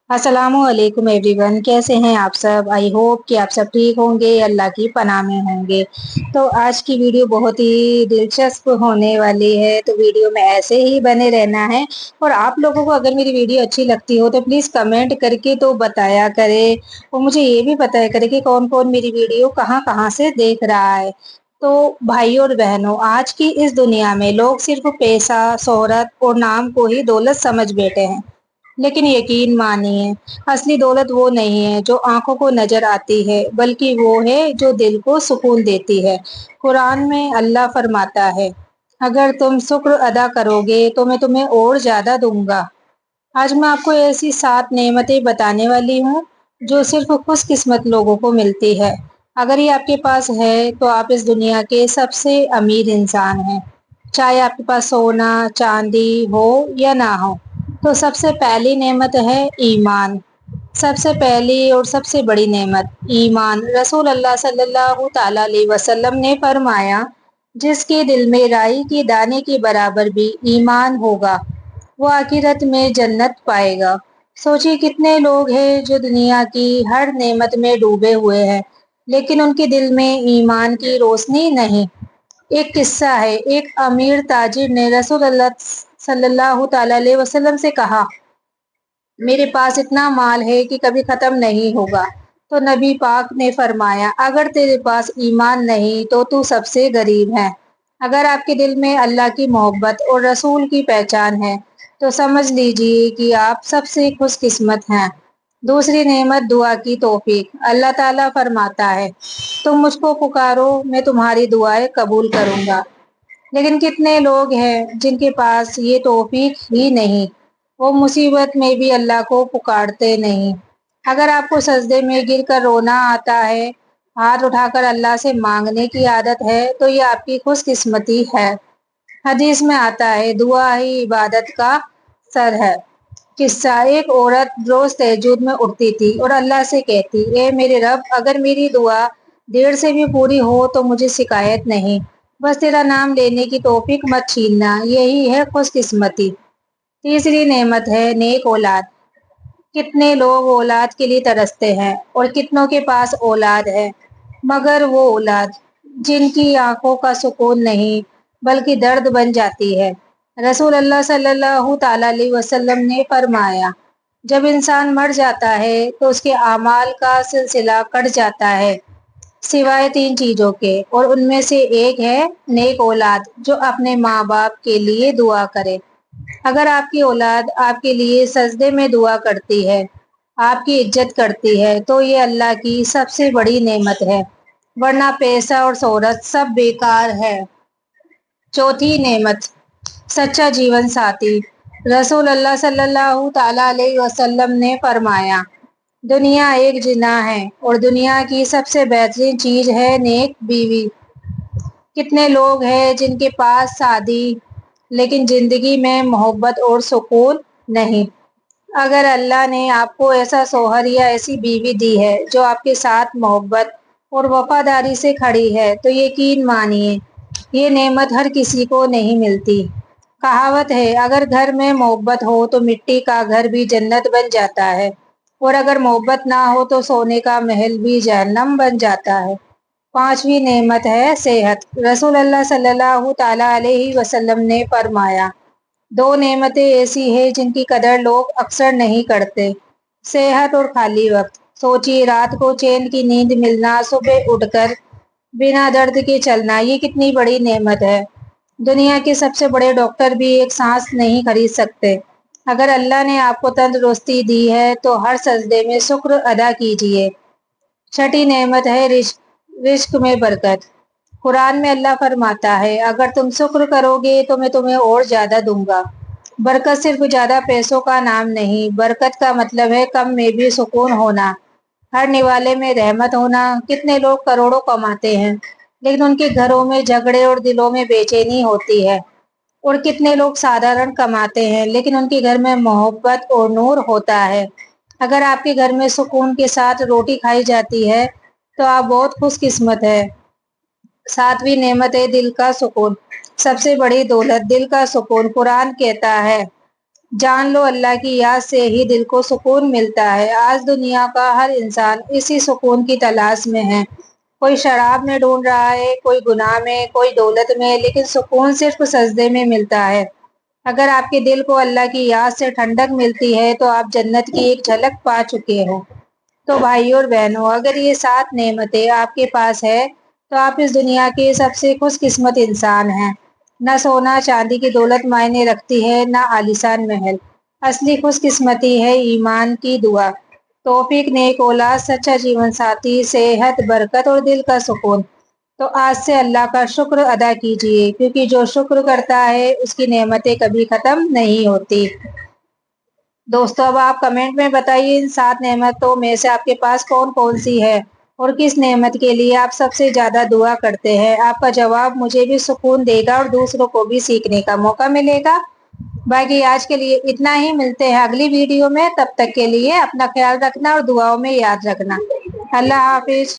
अस्सलामुअलैकुम एवरीवन, कैसे हैं आप सब। आई होप कि आप सब ठीक होंगे, अल्लाह की पनाह में होंगे। तो आज की वीडियो बहुत ही दिलचस्प होने वाली है, तो वीडियो में ऐसे ही बने रहना है। और आप लोगों को अगर मेरी वीडियो अच्छी लगती हो तो प्लीज़ कमेंट करके तो बताया करें, और मुझे ये भी बताया करें कि कौन कौन मेरी वीडियो कहाँ कहाँ से देख रहा है। तो भाइयों और बहनों, आज की इस दुनिया में लोग सिर्फ पैसा, शोहरत और नाम को ही दौलत समझ बैठे हैं। लेकिन यकीन मानिए, असली दौलत वो नहीं है जो आंखों को नजर आती है, बल्कि वो है जो दिल को सुकून देती है। कुरान में अल्लाह फरमाता है, अगर तुम शुक्र अदा करोगे तो मैं तुम्हें और ज्यादा दूंगा। आज मैं आपको ऐसी 7 नेमतें बताने वाली हूँ जो सिर्फ खुशकिस्मत लोगों को मिलती है। अगर ये आपके पास है तो आप इस दुनिया के सबसे अमीर इंसान हैं, चाहे आपके पास सोना चांदी हो या ना हो। तो सबसे पहली नेमत है ईमान। सबसे पहली और सबसे बड़ी नेमत ईमान। रसूल अल्लाह सल्लल्लाहु ताला अलैहि वसल्लम ने फरमाया, जिसके दिल में राई की दाने के बराबर भी ईमान होगा, वो आखिरत में जन्नत पाएगा। सोचिए, कितने लोग हैं जो दुनिया की हर नेमत में डूबे हुए हैं, लेकिन उनके दिल में ईमान की रोशनी नहीं। एक किस्सा है, एक अमीर ताजिर ने रसूल अल्लाह सल्लल्लाहु ताला अलैहि वसल्लम से कहा, मेरे पास इतना माल है कि कभी खत्म नहीं होगा। तो नबी पाक ने फरमाया, अगर तेरे पास ईमान नहीं तो तू सबसे गरीब है। अगर आपके दिल में अल्लाह की मोहब्बत और रसूल की पहचान है तो समझ लीजिए कि आप सबसे खुशकिस्मत हैं। दूसरी नेमत दुआ की तौफीक। अल्लाह ताला फरमाता है, तुम मुझको पुकारो, मैं तुम्हारी दुआएं कबूल करूंगा। लेकिन कितने लोग हैं जिनके पास ये तौफीक ही नहीं, वो मुसीबत में भी अल्लाह को पुकारते नहीं। अगर आपको सजदे में गिरकर रोना आता है, हाथ उठाकर अल्लाह से मांगने की आदत है, तो ये आपकी खुशकिस्मती है। हदीस में आता है, दुआ ही इबादत का सर है। किस्सा, एक औरत रोज तहज्जुद में उठती थी और अल्लाह से कहती, ए मेरे रब, अगर मेरी दुआ देर से भी पूरी हो तो मुझे शिकायत नहीं, बस तेरा नाम लेने की तौफीक मत छीनना। यही है खुशकिस्मती। तीसरी नेमत है नेक औलाद। कितने लोग औलाद के लिए तरसते हैं और कितनों के पास औलाद है, मगर वो औलाद जिनकी आंखों का सुकून नहीं बल्कि दर्द बन जाती है। रसूल अल्लाह सल्लल्लाहु ताला अलैहि वसल्लम ने फरमाया, जब इंसान मर जाता है तो उसके आमाल का सिलसिला कट जाता है, सिवाय 3 चीजों के, और उनमें से एक है नेक औलाद जो अपने माँ बाप के लिए दुआ करे। अगर आपकी औलाद आपके लिए सजदे में दुआ करती है, आपकी इज्जत करती है, तो ये अल्लाह की सबसे बड़ी नेमत है, वरना पैसा और शोहरत सब बेकार है। चौथी नेमत सच्चा जीवन साथी। रसूल अल्लाह सल्लल्लाहु ताला अलैहि वसल्लम ने फरमाया, दुनिया एक जिना है और दुनिया की सबसे बेहतरीन चीज है नेक बीवी। कितने लोग हैं जिनके पास शादी लेकिन जिंदगी में मोहब्बत और सुकून नहीं। अगर अल्लाह ने आपको ऐसा शौहर या ऐसी बीवी दी है जो आपके साथ मोहब्बत और वफादारी से खड़ी है, तो यकीन मानिए ये नेमत हर किसी को नहीं मिलती। कहावत है, अगर घर में मोहब्बत हो तो मिट्टी का घर भी जन्नत बन जाता है, और अगर मोहब्बत ना हो तो सोने का महल भी जहन्नम बन जाता है। पांचवी नेमत है सेहत। रसूल अल्लाह सल्लल्लाहु ताला अलैहि वसल्लम ने फरमाया, दो नेमतें ऐसी है जिनकी कदर लोग अक्सर नहीं करते, सेहत और खाली वक्त। सोचिए, रात को चैन की नींद मिलना, सुबह उठकर बिना दर्द के चलना, ये कितनी बड़ी नेमत है। दुनिया के सबसे बड़े डॉक्टर भी एक सांस नहीं खरीद सकते। अगर अल्लाह ने आपको तंदुरुस्ती दी है तो हर सजदे में शुक्र अदा कीजिए। छठी नेमत है रिस्क। रिस्क में बरकत। कुरान में अल्लाह फरमाता है, अगर तुम शुक्र करोगे तो मैं तुम्हें और ज्यादा दूंगा। बरकत सिर्फ ज्यादा पैसों का नाम नहीं, बरकत का मतलब है कम में भी सुकून होना, हर निवाले में रहमत होना। कितने लोग करोड़ों कमाते हैं लेकिन उनके घरों में झगड़े और दिलों में बेचैनी होती है, और कितने लोग साधारण कमाते हैं लेकिन उनके घर में मोहब्बत और नूर होता है। अगर आपके घर में सुकून के साथ रोटी खाई जाती है तो आप बहुत खुशकिस्मत है। सातवीं नेमत है दिल का सुकून। सबसे बड़ी दौलत दिल का सुकून। कुरान कहता है, जान लो अल्लाह की याद से ही दिल को सुकून मिलता है। आज दुनिया का हर इंसान इसी सुकून की तलाश में है। कोई शराब में ढूंढ रहा है, कोई गुनाह में, कोई दौलत में, लेकिन सुकून सिर्फ सजदे में मिलता है। अगर आपके दिल को अल्लाह की याद से ठंडक मिलती है तो आप जन्नत की एक झलक पा चुके हो। तो भाइयों और बहनों, अगर ये 7 नेमतें आपके पास है तो आप इस दुनिया के सबसे खुशकिस्मत इंसान हैं। न सोना चांदी की दौलत मायने रखती है, न आलीशान महल। असली खुशकिस्मती है ईमान की दुआ, तौफीक, नेक औलाद, सच्चा जीवन साथी, सेहत, बरकत और दिल का सुकून। तो आज से अल्लाह का शुक्र अदा कीजिए, क्योंकि जो शुक्र करता है उसकी नेमतें कभी खत्म नहीं होती। दोस्तों, अब आप कमेंट में बताइए इन 7 नेमतों में से आपके पास कौन कौन सी है और किस नेमत के लिए आप सबसे ज्यादा दुआ करते हैं। आपका जवाब मुझे भी सुकून देगा और दूसरों को भी सीखने का मौका मिलेगा। बाकी आज के लिए इतना ही, मिलते हैं अगली वीडियो में। तब तक के लिए अपना ख्याल रखना और दुआओं में याद रखना। अल्लाह हाफिज।